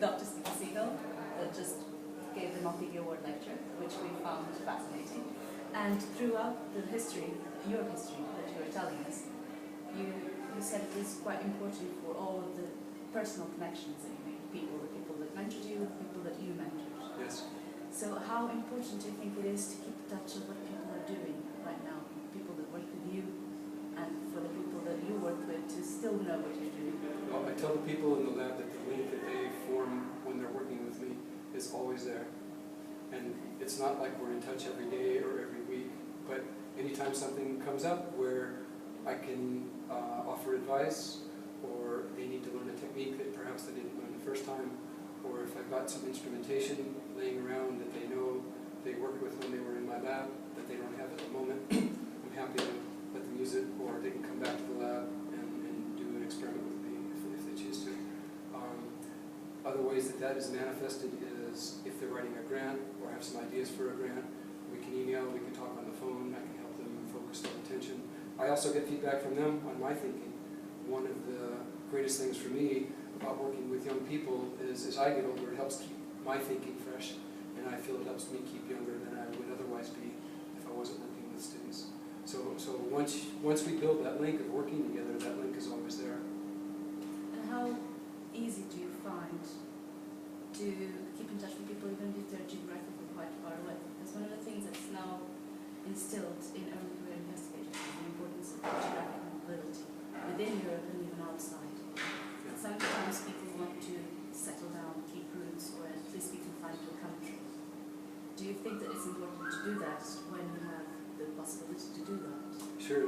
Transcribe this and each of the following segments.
Dr. Steven S Segal, that just gave the Malpighi Award lecture, which we found fascinating. And throughout the history, your history that you were telling us, you said it is quite important for all of the personal connections that you make, the people that mentored you, the people that you mentored. Yes. So how important do you think it is to keep in touch with what people are doing right now, people that work with you, and for the people that you work with to still know what you're doing? Well, I tell the people in the lab that the link that they form when they're working with me is always there. And it's not like we're in touch every day or every week, but anytime something comes up where I can offer advice, or they need to learn a technique that perhaps they didn't learn the first time, or if I've got some instrumentation laying around that they know they worked with when they were in my lab that they don't have at the moment, I'm happy to let them use it, or they can come back to the lab and do an experiment with me if they choose to. Other ways that is manifested is if they're writing a grant or have some ideas for a grant, we can email, we can talk on the phone, I can help them focus their attention. I also get feedback from them on my thinking. One of the greatest things for me about working with young people is as I get older, it helps keep my thinking fresh, and I feel it helps me keep younger than I would otherwise be if I wasn't working with students. So once we build that link of working together, that link is always there. And how easy do you find to keep in touch with people even if they're geographically quite far away? Because one of the things that's now instilled in early career investigators is the importance of geographic mobility within Europe and even outside. Sometimes people want to settle down, keep roots, or at least be confined to a country. Do you think that it's important to do that when you have the possibility to do that? Sure.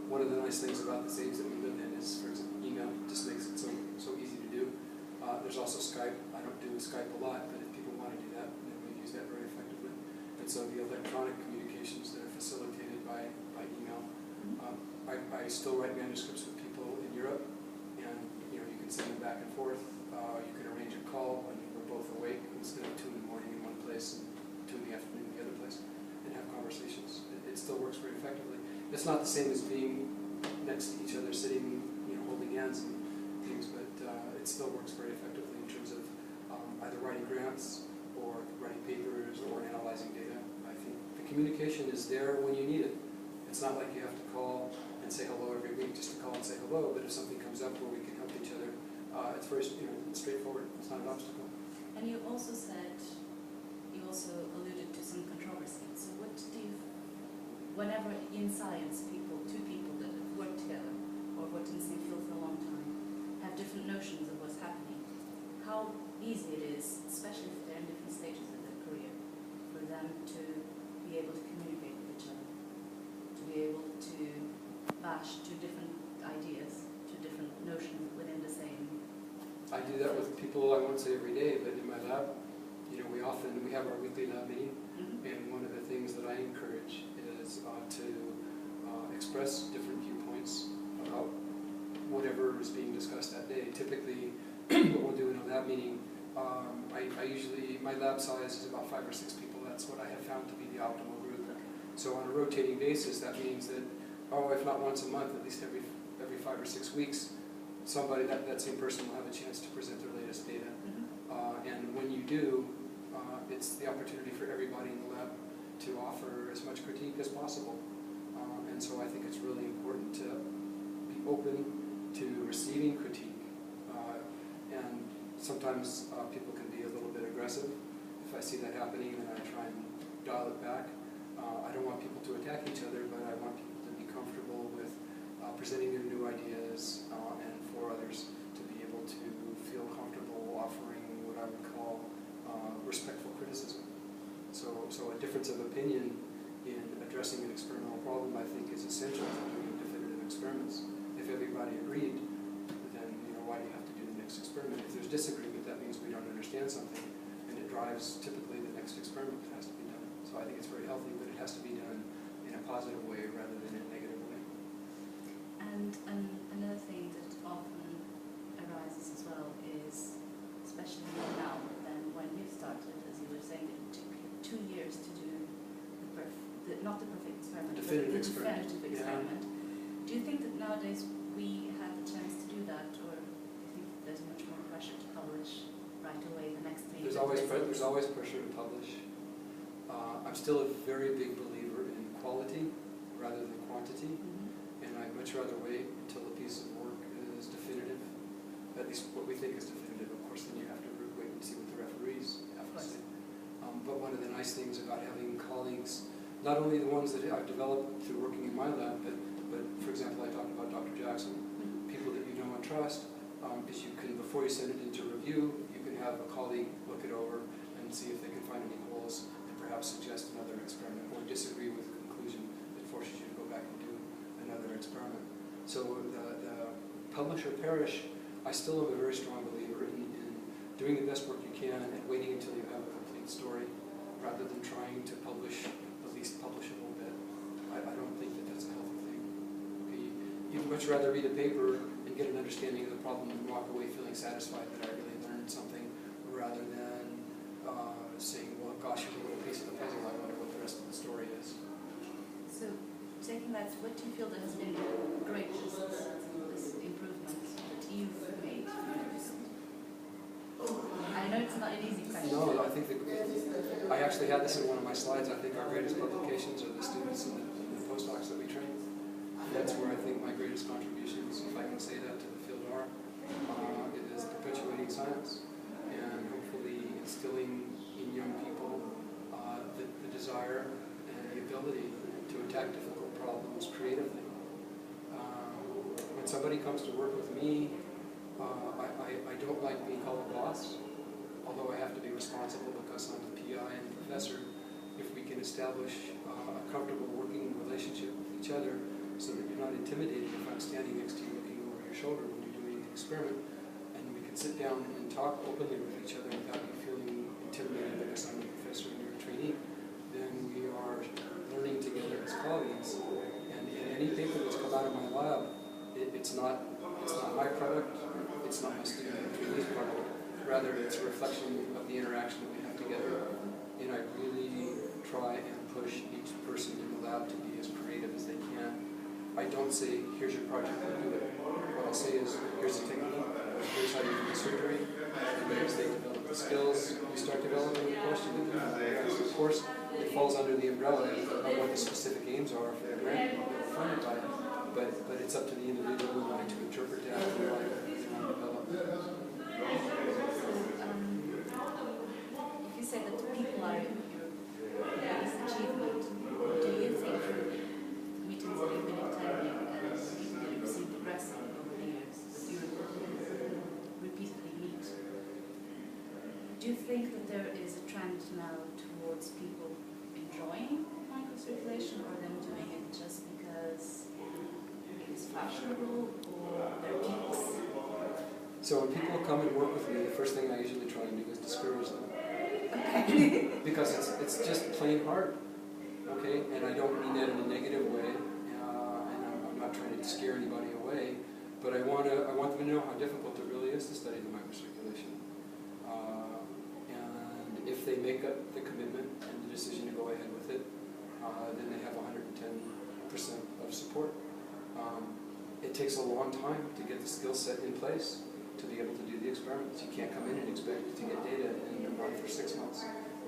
One of the nice things about this age that we live in is, for example, email just makes it so easy to do. There's also Skype. I don't do Skype a lot, but if people want to do that, then we use that very effectively. And so the electronic communications that are facilitated by email. I still write manuscripts with people in Europe, and you can send them back and forth. You can arrange a call when we're both awake instead of 2 in the morning in one place and 2 in the afternoon in the other place, and have conversations. It still works very effectively. It's not the same as being next to each other, sitting, holding hands and things, but it still works very effectively in terms of either writing grants or writing papers or analyzing data. I think the communication is there when you need it. It's not like you have to call and say hello every week just to call and say hello, but if something comes up where we can help each other, it's very straightforward. It's not an obstacle. And you also alluded to some controversy. So what do you, whenever in science two people that have worked together or worked in the same field for a long time have different notions of what's happening, how easy it is, especially if they're in different stages of their career, for them to be able to communicate with each other, to be able to bash two different ideas, two different notions within the same. I do that with people, I won't say every day, but in my lab, we have our weekly lab meeting, and one of the things that I encourage is to express different viewpoints about whatever is being discussed that day. Typically, what we'll do in a lab meeting, my lab size is about 5 or 6 people. That's what I have found to be the optimal group. So on a rotating basis, that means that, if not once a month, at least every 5 or 6 weeks, somebody, that same person will have a chance to present their latest data. And when you do, it's the opportunity for everybody in the lab to offer as much critique as possible. And so I think it's really important to be open to receiving critique. And sometimes people can be a little bit aggressive. If I see that happening, then I try and dial it back. I don't want people to attack each other, but I want people to be comfortable with presenting their new ideas, and for others to be able to feel comfortable offering what I would call respectful criticism. So a difference of opinion in addressing an experimental problem, I think, is essential for doing definitive experiments. If everybody agreed, then why do you have to do the next experiment? If there's disagreement, that means we don't understand something, and it drives typically the next experiment that has to be done. So I think it's very healthy, but it has to be done in a positive way rather than in a negative way. And another thing that often arises as well is, especially now than when you started, as you were saying, it took you 2 years to do not the perfect experiment, but the definitive experiment. Do you think that nowadays we have the chance to do that, or do you think there's much more pressure to publish right right away, the next thing. There's always pressure to publish. I'm still a very big believer in quality rather than quantity, and I'd much rather wait until a piece of work is definitive, at least what we think is definitive. Of course, then you have to wait and see what the referees have to say. But one of the nice things about having colleagues, not only the ones that I've developed through working in my lab, but for example, I talked about Dr. Jackson, people that you know and trust, is you can, before you send it into review, you can have a colleague look it over and see if they can find any holes and perhaps suggest another experiment or disagree with the conclusion that forces you to go back and do another experiment. So the publish or perish, I still am a very strong believer in doing the best work you can and waiting until you have a complete story rather than trying to publish the least publishable bit. I don't think that that's a healthy thing. Okay, you'd much rather read a paper and get an understanding of the problem and walk away feeling satisfied that I really learned something rather than saying, well, gosh, here's a little piece of the puzzle, I wonder what the rest of the story is. So, taking that, what do you feel that has been the greatest improvement that you've made? I know it's not an easy question. No, I think I actually had this in one of my slides. I think our greatest publications are the students and the postdocs that we train. And that's where I think my greatest contributions, if I can say that, to the field are. It is perpetuating science and hopefully instilling in young people the desire and the ability to attack difficult problems creatively. When somebody comes to work with me, I don't like being called a boss, although I have to be responsible because I'm the PI and the professor. If we can establish a comfortable working relationship with each other so that you're not intimidated if I'm standing next to you looking over your shoulder when you're doing an experiment, and we can sit down and talk openly with each other without you feeling intimidated because I'm a professor and you're a trainee, then we are learning together as colleagues. And in any paper that's come out of my lab, it's not my product, it's not my student or trainee's product, rather it's a reflection of the interaction that we have together. And I really try and push each person in the lab to be as creative as they can. I don't say, here's your project, do it. What I'll say is, here's the technique, here's how you do the surgery, and as they develop the skills, we start developing the question with them. Of course, it falls under the umbrella of what the specific aims are for the grant funded by it. But it's up to the individual in mind to interpret that and what they want to develop. If you say that people are your biggest achievement, do you think the meetings that you've been attending and the people that you've seen progressing over the years, that you repeatedly meet, do you think that there is a trend now towards people enjoying microcirculation or them doing it just because it's fashionable or their peaks? So when people come and work with me, the first thing I usually try and do is discourage them. Because it's just plain hard, okay? And I don't mean that in a negative way, and I'm not trying to scare anybody away, but I want them to know how difficult it really is to study the microcirculation. And if they make up the commitment and the decision to go ahead with it, then they have 110% of support. It takes a long time to get the skill set in place to be able to do the experiments. You can't come in and expect to get data in a month or 6 months.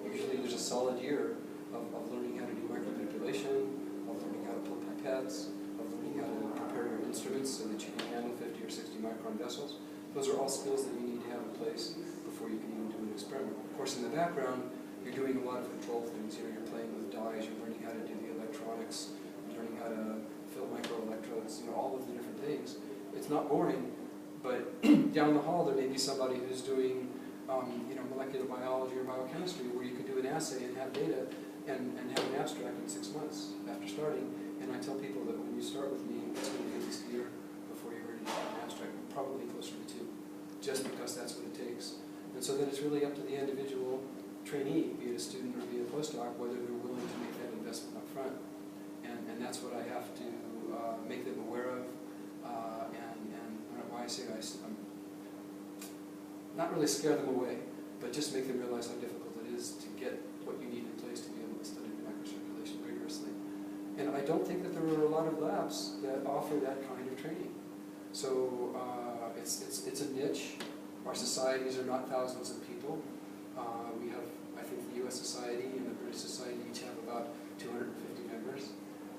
Usually there's a solid year of learning how to do micromanipulation, of learning how to pull pipettes, of learning how to prepare your instruments so that you can handle 50 or 60 micron vessels. Those are all skills that you need to have in place before you can even do an experiment. Of course, in the background, you're doing a lot of control things. You know, you're playing with dyes, you're learning how to do the electronics, you're learning how to fill microelectrodes, you know, all of the different things. It's not boring, but down the hall there may be somebody who's doing molecular biology or biochemistry where you could do an assay and have data and have an abstract in 6 months after starting. And I tell people that when you start with me, it's going to be at least a year before you're ready to have an abstract, probably closer to 2, just because that's what it takes. And so then it's really up to the individual trainee, be it a student or be it a postdoc, whether they're willing to make that investment up front. And that's what I have to make them aware of. And why I say I'm not really scare them away, but just make them realize how difficult it is to get what you need in place to be able to study microcirculation rigorously. And I don't think that there are a lot of labs that offer that kind of training. So it's a niche, Our societies are not thousands of people. We have, I think, the US Society and the British Society each have about 250 members.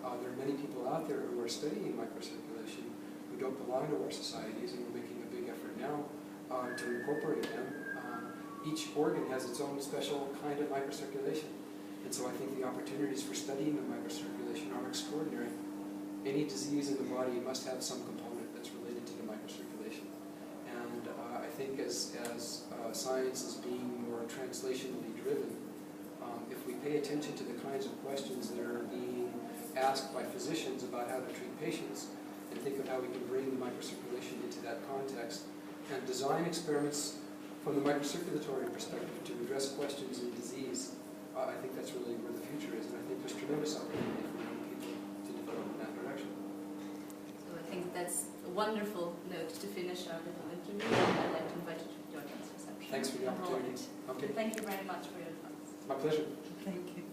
There are many people out there who are studying microcirculation who don't belong to our societies, and we're making a big effort now to incorporate them. Each organ has its own special kind of microcirculation, and so I think the opportunities for studying the microcirculation are extraordinary. Any disease in the body must have some component that's related to the microcirculation, and I think as science is being more translationally driven, if we pay attention to the kinds of questions that are being asked by physicians about how to treat patients, and think of how we can bring the microcirculation into that context, and design experiments from the microcirculatory perspective to address questions in disease, I think that's really where the future is, and I think there's tremendous opportunity for young people to develop in that direction. So I think that's a wonderful note to finish our little interview, and I'd like to invite you to join us for reception. Thanks for the opportunity. Okay. Thank you very much for your advice. My pleasure. Thank you.